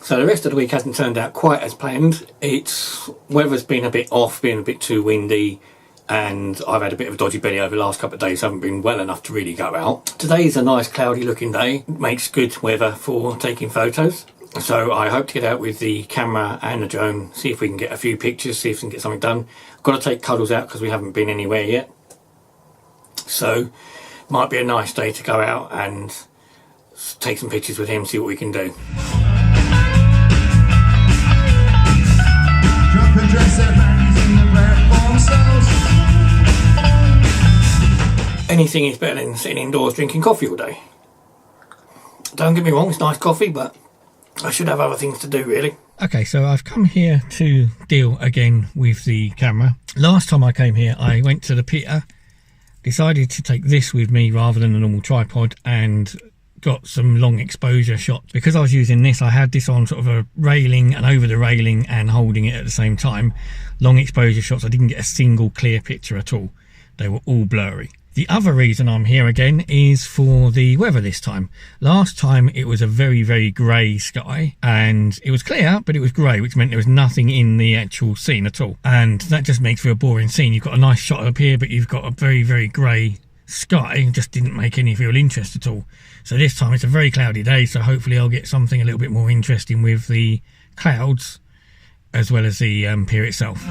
So the rest of the week hasn't turned out quite as planned. Weather's been a bit off, been a bit too windy, and I've had a bit of a dodgy belly over the last couple of days, haven't been well enough to really go out. Today's a nice cloudy looking day, makes good weather for taking photos. So I hope to get out with the camera and the drone, see if we can get a few pictures, see if we can get something done. I've got to take Cuddles out because we haven't been anywhere yet. So might be a nice day to go out and take some pictures with him, see what we can do. Anything is better than sitting indoors drinking coffee all day. Don't get me wrong, it's nice coffee, but I should have other things to do really. Okay, so I've come here to deal again with the camera. Last time I came here, I went to the pier, decided to take this with me rather than a normal tripod, and got some long exposure shots. Because I was using this, I had this on sort of a railing and over the railing and holding it at the same time. Long exposure shots, I didn't get a single clear picture at all. They were all blurry. The other reason I'm here again is for the weather this time. Last time it was a very, very grey sky, and it was clear, but it was grey, which meant there was nothing in the actual scene at all. And that just makes for a boring scene. You've got a nice shot up here, but you've got a very, very grey sky. It just didn't make any real interest at all. So this time it's a very cloudy day, so hopefully I'll get something a little bit more interesting with the clouds as well as the pier itself.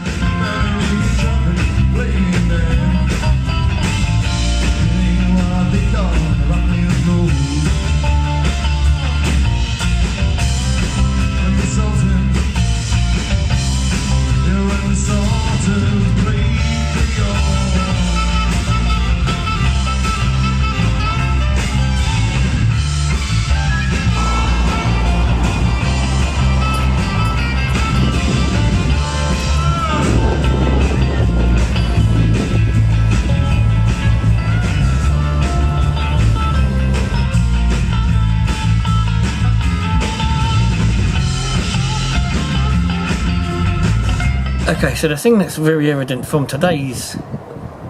Okay, so the thing that's very evident from today's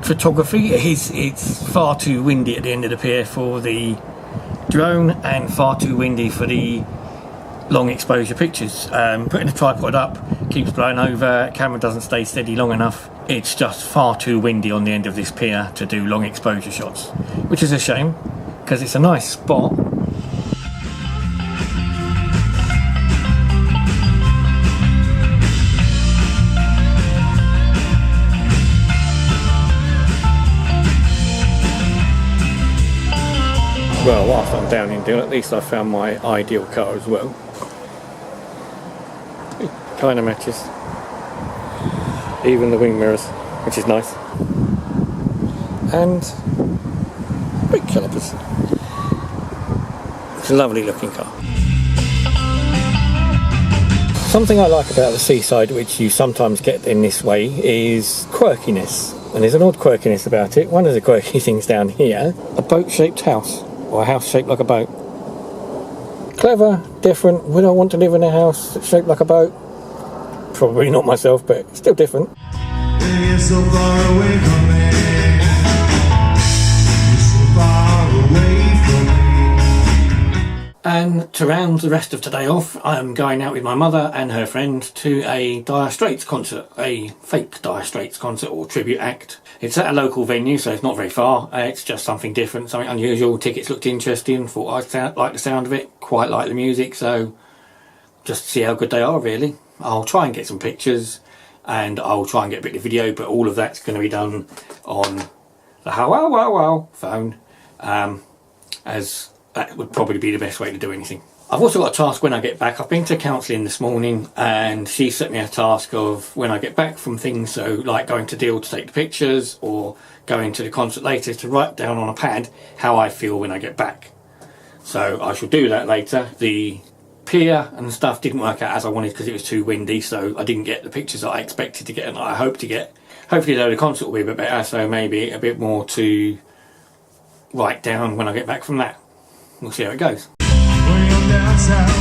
photography is it's far too windy at the end of the pier for the drone and far too windy for the long exposure pictures. Putting the tripod up keeps blowing over, camera doesn't stay steady long enough. It's just far too windy on the end of this pier to do long exposure shots, which is a shame because it's a nice spot. Well, whilst I'm down in Didnt, at least I found my ideal car as well. It kind of matches. Even the wing mirrors, which is nice. And brake calipers. It's a lovely looking car. Something I like about the seaside, which you sometimes get in this way, is quirkiness. And there's an odd quirkiness about it. One of the quirky things down here, a boat-shaped house. Or a house shaped like a boat. Clever, different. Would I want to live in a house that's shaped like a boat? Probably not myself, but still different. You're so far away from me. You're so far away from me. And to round the rest of today off, I am going out with my mother and her friend to a Dire Straits concert. A fake Dire Straits concert or tribute act. It's at a local venue, so it's not very far. It's just something different, something unusual. Tickets looked interesting, thought I'd like the sound of it, quite like the music, so just see how good they are really. I'll try and get some pictures and I'll try and get a bit of video, but all of that's going to be done on the wow phone, as that would probably be the best way to do anything. I've also got a task when I get back. I've been to counselling this morning and she set me a task of when I get back from things, so like going to Deal to take the pictures or going to the concert later, to write down on a pad how I feel when I get back. So I shall do that later. The pier and stuff didn't work out as I wanted because it was too windy, so I didn't get the pictures that I expected to get and I hope to get. Hopefully though the concert will be a bit better, so maybe a bit more to write down when I get back from that. We'll see how it goes. Down south.